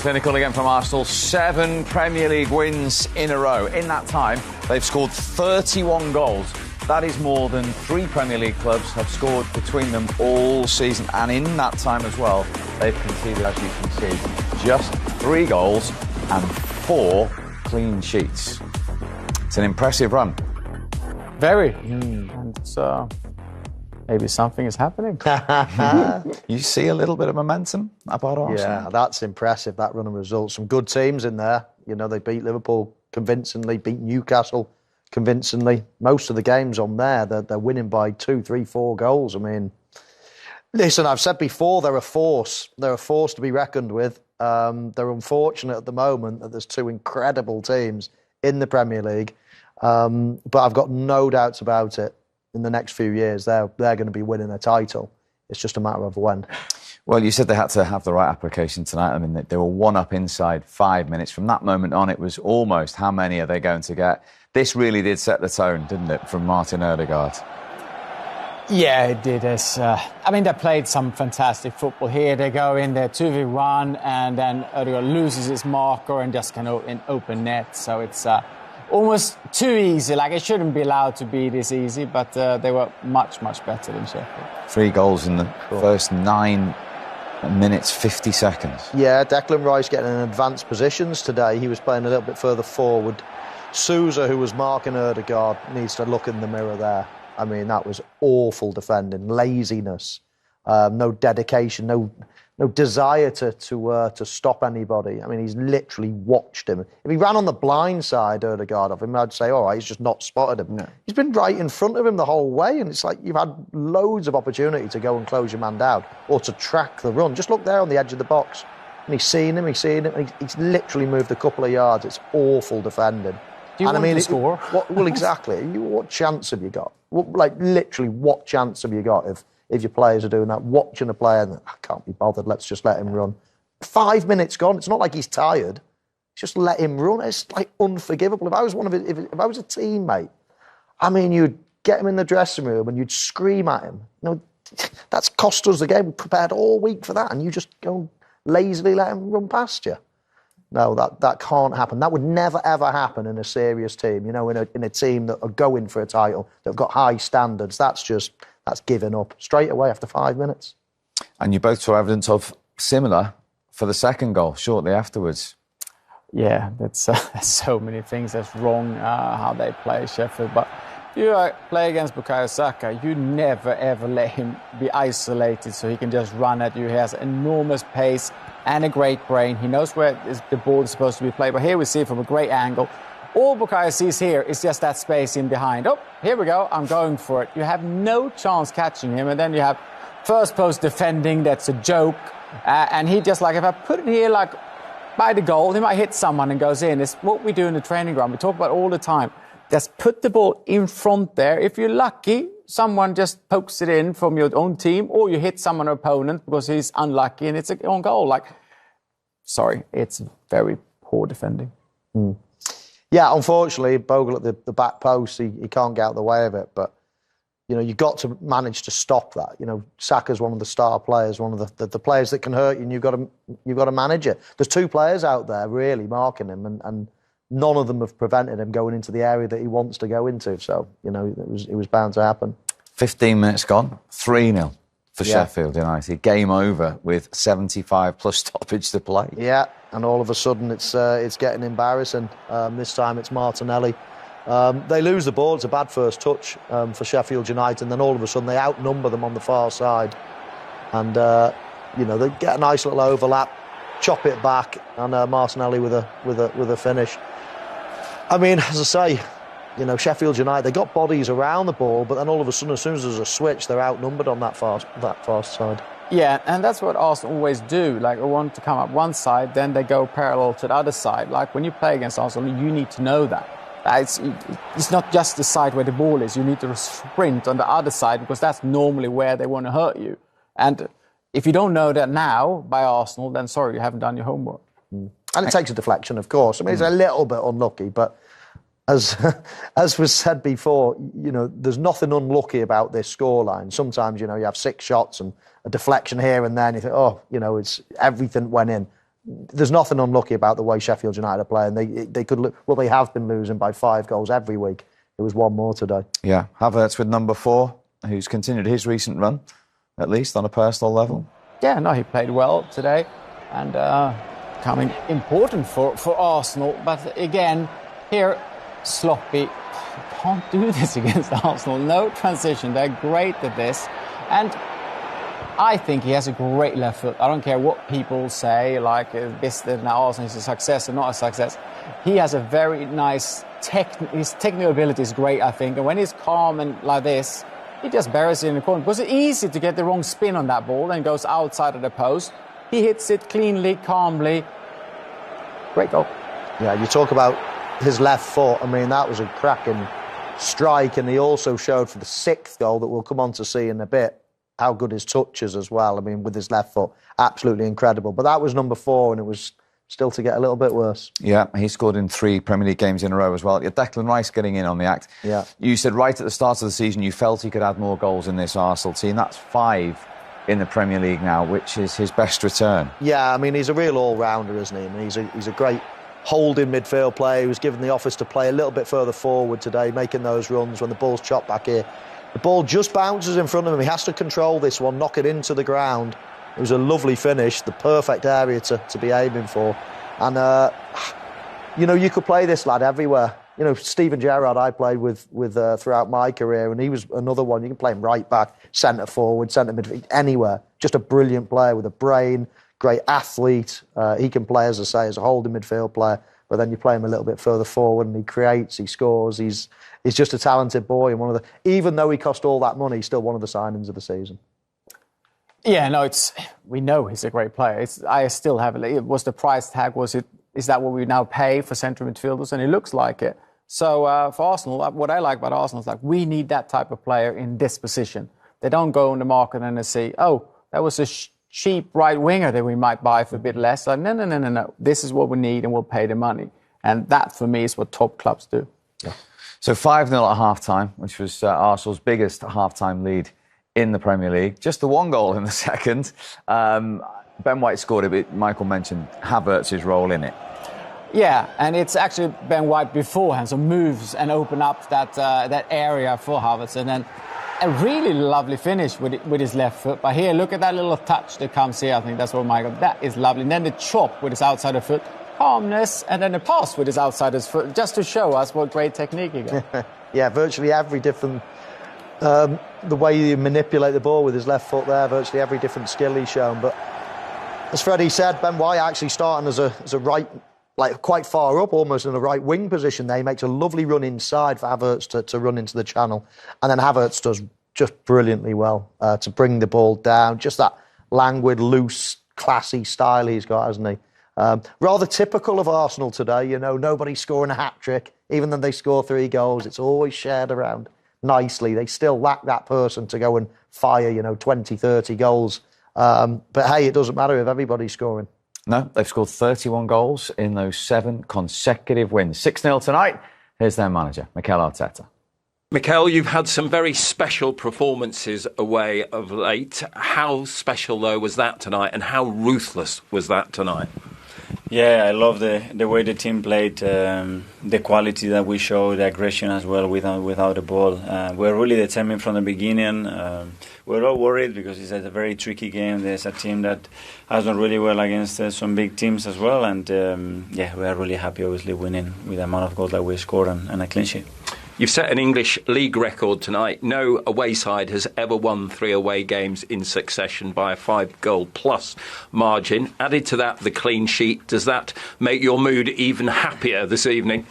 Clinical again from Arsenal. 7 Premier League wins in a row. In that time, they've scored 31 goals. That is more than 3 Premier League clubs have scored between them all season. And in that time as well, they've conceded, as you can see, just 3 goals and 4 clean sheets. It's an impressive run. Very. And maybe something is happening. You see a little bit of momentum about Arsenal? Yeah, that's impressive, that run of results. Some good teams in there. You know, they beat Liverpool convincingly, beat Newcastle convincingly. Most of the games on there, they're winning by 2, 3, 4 goals. I mean, listen, I've said before, they're a force. They're a force to be reckoned with. They're unfortunate at the moment that there's 2 incredible teams in the Premier League. But I've got no doubts about it. In the next few years, they're going to be winning a title. It's just a matter of when. Well, you said they had to have the right application tonight. I mean, they were 1 up inside 5 minutes. From that moment on, it was almost how many are they going to get? This really did set the tone, didn't it, from Martin Ødegaard? Yeah, it did. I mean, they played some fantastic football here. They go in there 2v1, and then Ødegaard loses his marker and just can open net. So it's almost too easy. Like, it shouldn't be allowed to be this easy, but they were much, much better than Sheffield. 3 goals in the first 9 minutes, 50 seconds. Yeah, Declan Rice getting in advanced positions today. He was playing a little bit further forward. Sousa, who was marking Ødegaard, needs to look in the mirror there. I mean, that was awful defending, laziness, no dedication, no desire to stop anybody. I mean, he's literally watched him. If he ran on the blind side, Ødegaard, of him, I'd say, all right, he's just not spotted him. No. He's been right in front of him the whole way, and it's like you've had loads of opportunity to go and close your man down or to track the run. Just look there on the edge of the box. And he's seen him, and he's literally moved a couple of yards. It's awful defending. Do you want to score? Well, exactly. What chance have you got? Literally, what chance have you got if your players are doing that? Watching a player, and I can't be bothered, let's just let him run. 5 minutes gone. It's not like he's tired. Just let him run. It's like unforgivable. If I was if I was a teammate, I mean, you'd get him in the dressing room and you'd scream at him. You know, that's cost us the game. We prepared all week for that, and you just go lazily let him run past you. No, that can't happen. That would never, ever happen in a serious team, you know, in a team that are going for a title, that have got high standards. That's giving up straight away after 5 minutes. And you both saw evidence of similar for the second goal shortly afterwards. Yeah, that's so many things that's wrong how they play Sheffield. But you play against Bukayo Saka, you never, ever let him be isolated so he can just run at you. He has enormous pace and a great brain. He knows where the ball is supposed to be played. But here we see it from a great angle. All Bukayo sees here is just that space in behind. Oh, here we go. I'm going for it. You have no chance catching him. And then you have first post defending. That's a joke. And he just like, if I put it here like by the goal, he might hit someone and goes in. It's what we do in the training ground. We talk about all the time. Just put the ball in front there. If you're lucky, someone just pokes it in from your own team, or you hit someone opponent because he's unlucky and it's an own goal. It's very poor defending. Mm. Yeah, unfortunately, Bogle at the back post, he can't get out of the way of it. But, you know, you've got to manage to stop that. You know, Saka's one of the star players, one of the players that can hurt you, and you've got to manage it. There's 2 players out there really marking him, and none of them have prevented him going into the area that he wants to go into. So, you know, it was bound to happen. 15 minutes gone, 3-0 for Sheffield United. Game over with 75 plus stoppage to play. Yeah, and all of a sudden it's getting embarrassing. This time it's Martinelli. They lose the ball. It's a bad first touch for Sheffield United, and then all of a sudden they outnumber them on the far side. And, you know, they get a nice little overlap, chop it back, and Martinelli with a finish. I mean, as I say, you know, Sheffield United, they got bodies around the ball, but then all of a sudden, as soon as there's a switch, they're outnumbered on that far side. Yeah, and that's what Arsenal always do. Like, they want to come up one side, then they go parallel to the other side. Like, when you play against Arsenal, you need to know that. It's not just the side where the ball is. You need to sprint on the other side, because that's normally where they want to hurt you. And if you don't know that now by Arsenal, then sorry, you haven't done your homework. Mm. And it takes a deflection, of course. I mean, it's a little bit unlucky, but as was said before, you know, there's nothing unlucky about this scoreline. Sometimes, you know, you have 6 shots and a deflection here and there, and you think, oh, you know, it's everything went in. there's nothing unlucky about the way Sheffield United are playing. They have been losing by 5 goals every week. It was one more today. Yeah, Havertz with number 4, who's continued his recent run, at least on a personal level. Yeah, no, he played well today, and becoming important for Arsenal. But again, here, sloppy. You can't do this against Arsenal. No transition. They're great at this. And I think he has a great left foot. I don't care what people say, like this, now Arsenal is a success or not a success. He has a very nice his technical ability is great, I think. And when he's calm and like this, he just buries it in the corner. Because it's easy to get the wrong spin on that ball and goes outside of the post. He hits it cleanly, calmly. Great goal. Yeah, you talk about his left foot. I mean, that was a cracking strike. And he also showed for the 6th goal that we'll come on to see in a bit how good his touch is as well. I mean, with his left foot, absolutely incredible. But that was number 4, and it was still to get a little bit worse. Yeah, he scored in 3 Premier League games in a row as well. Declan Rice getting in on the act. Yeah. You said right at the start of the season you felt he could add more goals in this Arsenal team. That's 5 in the Premier League now, which is his best return. Yeah, I mean, he's a real all-rounder, isn't he? I mean, he's a great holding midfield player. He was given the office to play a little bit further forward today, making those runs when the ball's chopped back here. The ball just bounces in front of him. He has to control this one, knock it into the ground. It was a lovely finish, the perfect area to be aiming for. And, you could play this lad everywhere. Steven Gerrard I played with throughout my career, and he was another one. You can play him right back, centre forward, centre midfield, anywhere. Just a brilliant player with a brain, great athlete. He can play, as I say, as a holding midfield player, but then you play him a little bit further forward and he creates, he scores. He's just a talented boy, and even though he cost all that money, he's still one of the signings of the season. Yeah, no, we know he's a great player. I still have it. Was the price tag? Is that what we now pay for central midfielders? And it looks like it. So for Arsenal, what I like about Arsenal is we need that type of player in this position. They don't go on the market and they say, oh, that was a cheap right winger that we might buy for a bit less. Like, no. This is what we need, and we'll pay the money. And that, for me, is what top clubs do. Yeah. So 5-0 at half-time, which was Arsenal's biggest half-time lead in the Premier League. Just the 1 goal in the second. Ben White scored a bit. Michael mentioned Havertz's role in it. Yeah, and it's actually Ben White beforehand, so moves and open up that area for Havertz. And then a really lovely finish with his left foot. But here, look at that little touch that comes here. I think that's what Michael... That is lovely. And then the chop with his outside foot. Calmness, and then the pass with his outside foot, just to show us what great technique he got. Yeah, virtually every different... the way you manipulate the ball with his left foot there, virtually every different skill he's shown. But as Freddie said, Ben White actually starting as a right, quite far up, almost in a right wing position there. He makes a lovely run inside for Havertz to run into the channel. And then Havertz does just brilliantly well to bring the ball down. Just that languid, loose, classy style he's got, hasn't he? Rather typical of Arsenal today, nobody scoring a hat-trick. Even though they score 3 goals, it's always shared around nicely. They still lack that person to go and fire, 20, 30 goals. But hey, it doesn't matter if everybody's scoring. No, they've scored 31 goals in those 7 consecutive wins. 6-0 tonight. Here's their manager, Mikel Arteta. Mikel, you've had some very special performances away of late. How special, though, was that tonight, and how ruthless was that tonight? Yeah, I love the way the team played, the quality that we showed, the aggression as well without the ball. We're really determined from the beginning. We're all worried because it's a very tricky game. There's a team that has done really well against some big teams as well. And we are really happy, obviously, winning with the amount of goals that we scored and a clean sheet. You've set an English league record tonight. No away side has ever won 3 away games in succession by a 5-goal plus margin. Added to that, the clean sheet. Does that make your mood even happier this evening?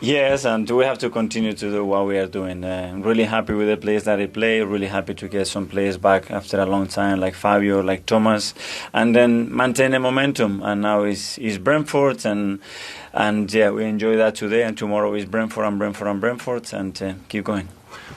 Yes, and we have to continue to do what we are doing. I'm really happy with the players that they play, really happy to get some players back after a long time, like Fabio, like Thomas, and then maintain the momentum. And now it's Brentford, and we enjoy that today, and tomorrow is Brentford, and keep going.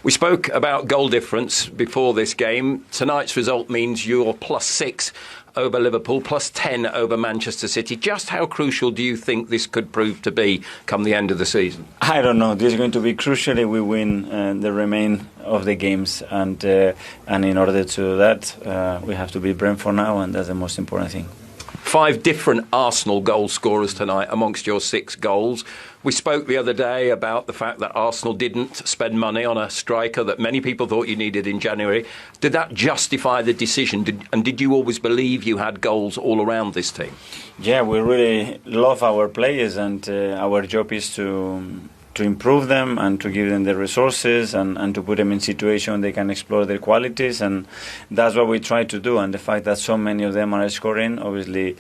We spoke about goal difference before this game. Tonight's result means you're +6 over Liverpool, +10 over Manchester City. Just how crucial do you think this could prove to be come the end of the season? I don't know. This is going to be crucial if we win the remain of the games, and in order to do that, we have to beat Brentford now, and that's the most important thing. 5 different Arsenal goal scorers tonight amongst your 6 goals. We spoke the other day about the fact that Arsenal didn't spend money on a striker that many people thought you needed in January. Did that justify the decision? Did you always believe you had goals all around this team? Yeah, we really love our players, and our job is to improve them and to give them the resources and to put them in situations they can explore their qualities, and that's what we try to do. And the fact that so many of them are scoring, obviously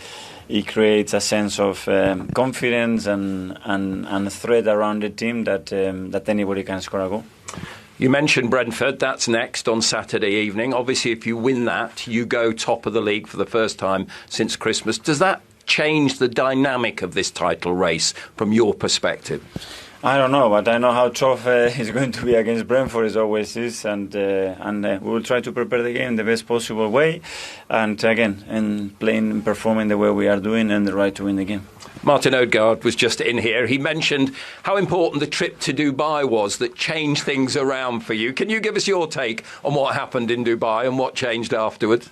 it creates a sense of confidence and threat around the team that anybody can score a goal. You mentioned Brentford. That's next on Saturday evening. Obviously, if you win that, you go top of the league for the first time since Christmas. Does that change the dynamic of this title race from your perspective? I don't know, but I know how tough it's going to be against Brentford. It always is, and we will try to prepare the game the best possible way, and again, and playing and performing the way we are doing, and the right to win the game. Martin Odegaard was just in here. He mentioned how important the trip to Dubai was that changed things around for you. Can you give us your take on what happened in Dubai and what changed afterwards?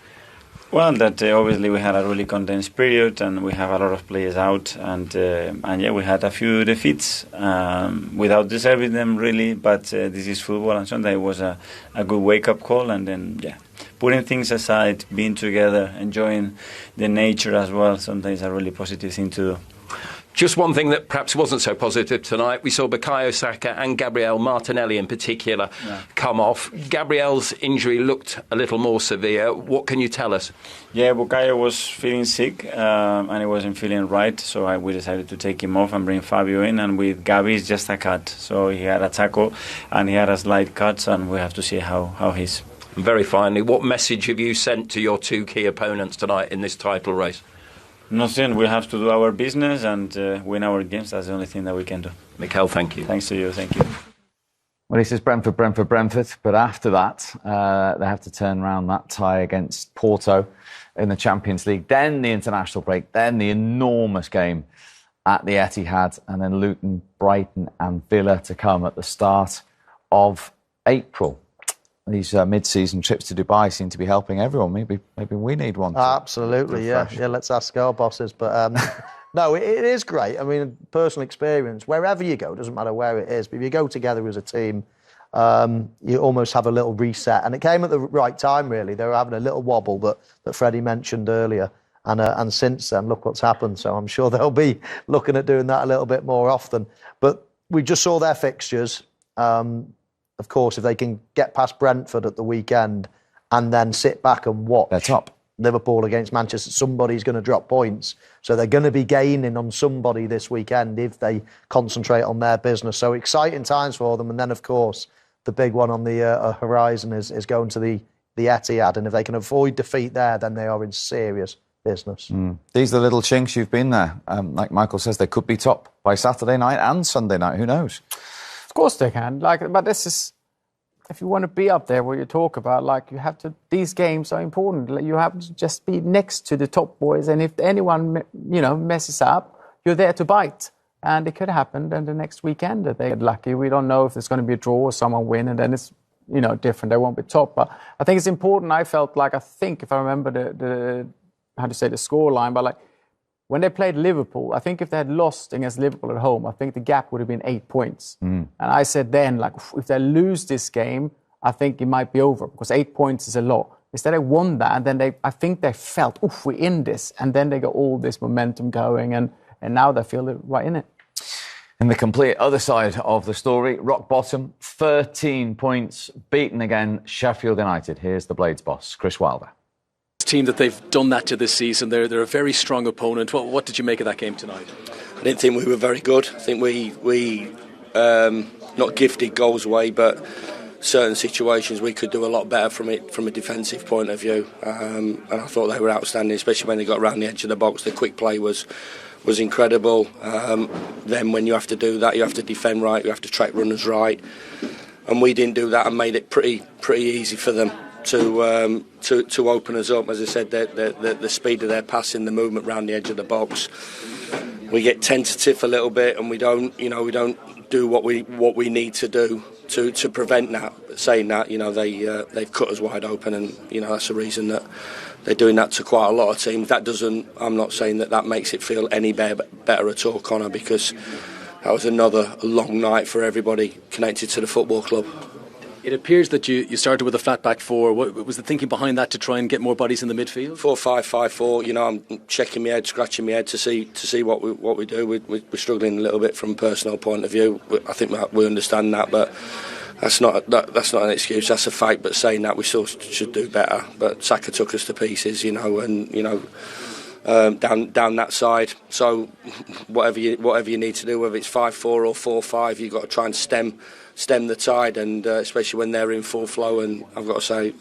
Well, that obviously we had a really condensed period, and we have a lot of players out, and yeah, we had a few defeats without deserving them really. But this is football, and Sunday was a good wake-up call, and then putting things aside, being together, enjoying the nature as well. Sometimes a really positive thing to do. Just one thing that perhaps wasn't so positive tonight. We saw Bukayo Saka and Gabriel Martinelli in particular come off. Gabriel's injury looked a little more severe. What can you tell us? Yeah, Bukayo was feeling sick and he wasn't feeling right, so we decided to take him off and bring Fabio in. And with Gabi, it's just a cut. So he had a tackle and he had a slight cut, and we have to see how he's. And very finally, what message have you sent to your 2 key opponents tonight in this title race? Nothing. We have to do our business and win our games. That's the only thing that we can do. Mikel, thank you. Thanks to you. Thank you. Well, he says Brentford. But after that, they have to turn around that tie against Porto in the Champions League. Then the international break. Then the enormous game at the Etihad. And then Luton, Brighton and Villa to come at the start of April. These mid-season trips to Dubai seem to be helping everyone. Maybe we need one. Absolutely, yeah. Let's ask our bosses. But no, it is great. I mean, personal experience. Wherever you go, doesn't matter where it is. But if you go together as a team, you almost have a little reset. And it came at the right time, really. They were having a little wobble that Freddie mentioned earlier. And since then, look what's happened. So I'm sure they'll be looking at doing that a little bit more often. But we just saw their fixtures. Of course, if they can get past Brentford at the weekend and then sit back and watch they're top. Liverpool against Manchester, somebody's going to drop points. So they're going to be gaining on somebody this weekend if they concentrate on their business. So exciting times for them. And then, of course, the big one on the horizon is going to the Etihad. And if they can avoid defeat there, then they are in serious business. These are the little chinks. You've been there. Like Michael says, they could be top by Saturday night and Sunday night. Who knows? Of course they can. But this is, if you want to be up there, what you talk about, you have to. These games are important. You have to just be next to the top boys, and if anyone messes up, you're there to bite. And it could happen. Then the next weekend that they get lucky. We don't know if there's going to be a draw or someone win, and then it's different. They won't be top. But I think it's important. I felt if I remember the score line, but when they played Liverpool, I think if they had lost against Liverpool at home, I think the gap would have been 8 points. And I said then, if they lose this game, I think it might be over, because 8 points is a lot. Instead, they won that, and then I think they felt, we're in this. And then they got all this momentum going, and now they feel they're right in it. In the complete other side of the story, rock bottom, 13 points, beaten again, Sheffield United. Here's the Blades boss, Chris Wilder. Team that they've done that to this season. They're a very strong opponent. What did you make of that game tonight? I didn't think we were very good. I think we not gifted goals away, but certain situations we could do a lot better from a defensive point of view. And I thought they were outstanding, especially when they got around the edge of the box. The quick play was incredible. Then when you have to do that, you have to defend right, you have to track runners right, and we didn't do that and made it pretty easy for them to open us up. As I said, the speed of their passing, the movement around the edge of the box. We get tentative a little bit, and we don't do what we need to do to prevent that. But saying that, they've cut us wide open, and that's the reason that they're doing that to quite a lot of teams. I'm not saying that makes it feel any better at all, Connor, because that was another long night for everybody connected to the football club. It appears that you started with a flat back four. What was the thinking behind that, to try and get more bodies in the midfield? 4-5-5-4. I'm checking my head, scratching my head to see what we do. We're struggling a little bit from a personal point of view. I think we understand that, but that's not an excuse. That's a fact. But saying that, we still should do better. But Saka took us to pieces, and down that side. So whatever you need to do, whether it's 5-4 or 4-5, you've got to try and stem the tide, and especially when they're in full flow. And I've got to say,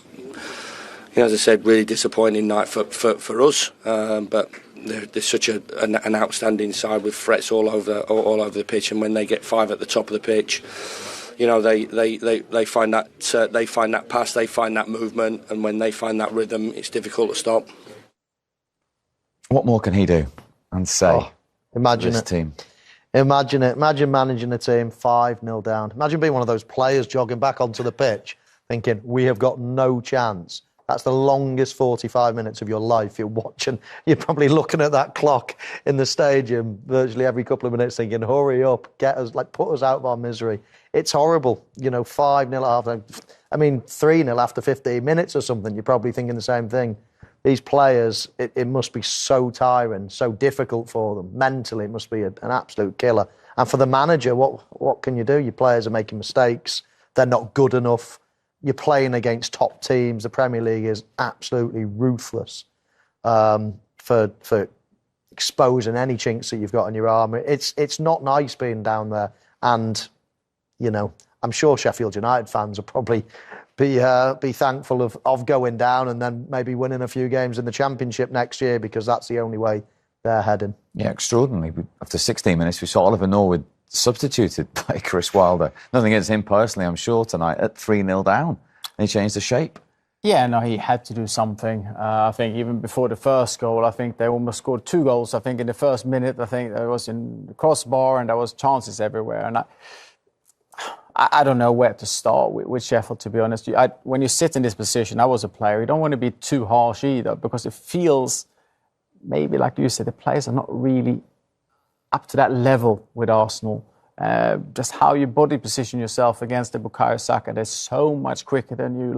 as I said, really disappointing night for us. But there's such an outstanding side with threats all over the pitch, and when they get 5 at the top of the pitch, they find that pass, they find that movement, and when they find that rhythm, it's difficult to stop. What more can he do and say? Imagine this it. Team. Imagine it. Imagine managing a team 5-0 down. Imagine being one of those players jogging back onto the pitch thinking, we have got no chance. That's the longest 45 minutes of your life you're watching. You're probably looking at that clock in the stadium virtually every couple of minutes thinking, hurry up, get us, put us out of our misery. It's horrible. 5-0 at half-time. 3-0 after 15 minutes or something. You're probably thinking the same thing. These players, it must be so tiring, so difficult for them. Mentally, it must be an absolute killer. And for the manager, what can you do? Your players are making mistakes. They're not good enough. You're playing against top teams. The Premier League is absolutely ruthless for exposing any chinks that you've got in your armour. It's not nice being down there. And, I'm sure Sheffield United fans will probably be thankful of going down and then maybe winning a few games in the Championship next year, because that's the only way they're heading. Yeah, extraordinary. After 16 minutes, we saw Oliver Norwood substituted by Chris Wilder. Nothing against him personally, I'm sure, tonight at 3-0 down. And he changed the shape. Yeah, no, he had to do something. I think even before the first goal, I think they almost scored 2 goals. I think in the first minute, I think there was in the crossbar and there was chances everywhere. And I don't know where to start with Sheffield, to be honest. When you sit in this position, I was a player, you don't want to be too harsh either, because it feels, maybe like you said, the players are not really up to that level with Arsenal. Just how you body position yourself against the Bukayo Saka, they're so much quicker than you.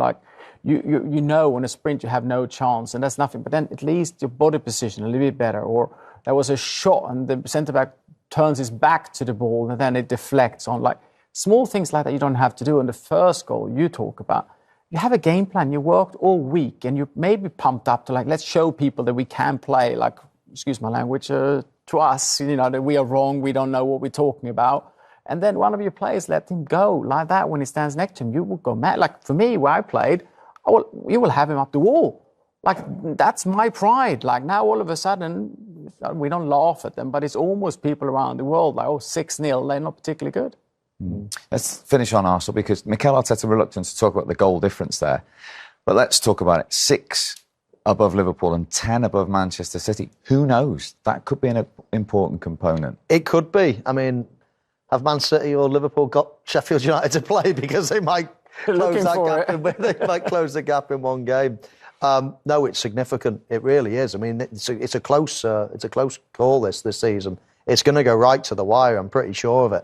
You know in a sprint you have no chance, and that's nothing. But then at least your body position a little bit better. Or there was a shot and the centre-back turns his back to the ball and then it deflects on. Small things like that you don't have to do. In the first goal you talk about, you have a game plan. You worked all week and you may be pumped up to let's show people that we can play, excuse my language, to us, that we are wrong, we don't know what we're talking about. And then one of your players let him go like that when he stands next to him. You will go mad. For me, where I played, you will have him up the wall. That's my pride. Now all of a sudden, we don't laugh at them, but it's almost people around the world 6-0, they're not particularly good. Let's finish on Arsenal, because Mikel Arteta reluctant to talk about the goal difference there. But let's talk about it. 6 above Liverpool and 10 above Manchester City. Who knows? That could be an important component. It could be. Have Man City or Liverpool got Sheffield United to play? Because they might close the gap in one game. No, it's significant. It really is. It's a close call this season. It's going to go right to the wire. I'm pretty sure of it.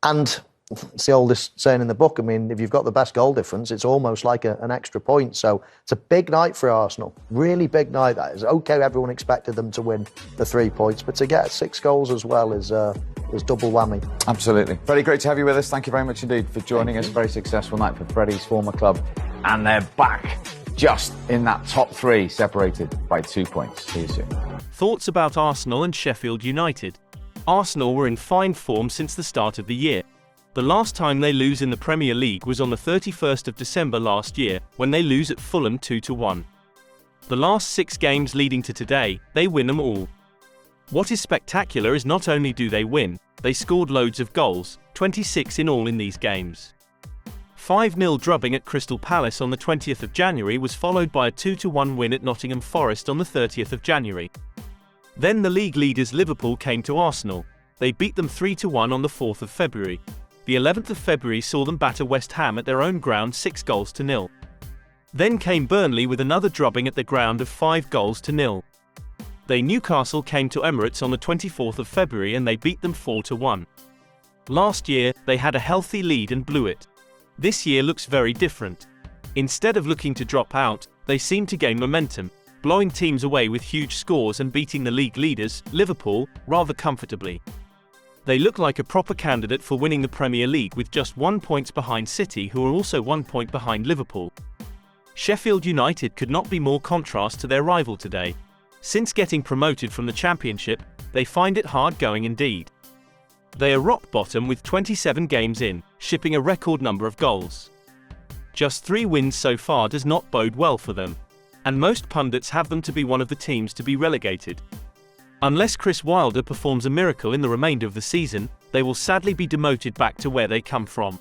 And it's the oldest saying in the book. If you've got the best goal difference, it's almost like an extra point. So it's a big night for Arsenal. Really big night, that is. OK, everyone expected them to win the 3 points, but to get 6 goals as well is double whammy. Absolutely. Freddie, great to have you with us. Thank you very much indeed for joining us. Very successful night for Freddie's former club. And they're back just in that top 3, separated by 2 points. See you soon. Thoughts about Arsenal and Sheffield United. Arsenal were in fine form since the start of the year. The last time they lose in the Premier League was on the 31st of December last year, when they lose at Fulham 2-1. The last 6 games leading to today, they win them all. What is spectacular is not only do they win, they scored loads of goals, 26 in all in these games. 5-0 drubbing at Crystal Palace on the 20th of January was followed by a 2-1 win at Nottingham Forest on the 30th of January. Then the league leaders Liverpool came to Arsenal. They beat them 3-1 on the 4th of February. The 11th of February saw them batter West Ham at their own ground 6-0. Then came Burnley with another drubbing at the ground of 5-0. Newcastle came to Emirates on the 24th of February and they beat them 4-1. Last year, they had a healthy lead and blew it. This year looks very different. Instead of looking to drop out, they seem to gain momentum, blowing teams away with huge scores and beating the league leaders, Liverpool, rather comfortably. They look like a proper candidate for winning the Premier League with just 1 point behind City, who are also 1 point behind Liverpool. Sheffield United could not be more contrast to their rival today. Since getting promoted from the Championship, they find it hard going indeed. They are rock bottom with 27 games in, shipping a record number of goals. Just 3 wins so far does not bode well for them, and most pundits have them to be one of the teams to be relegated. Unless Chris Wilder performs a miracle in the remainder of the season, they will sadly be demoted back to where they come from.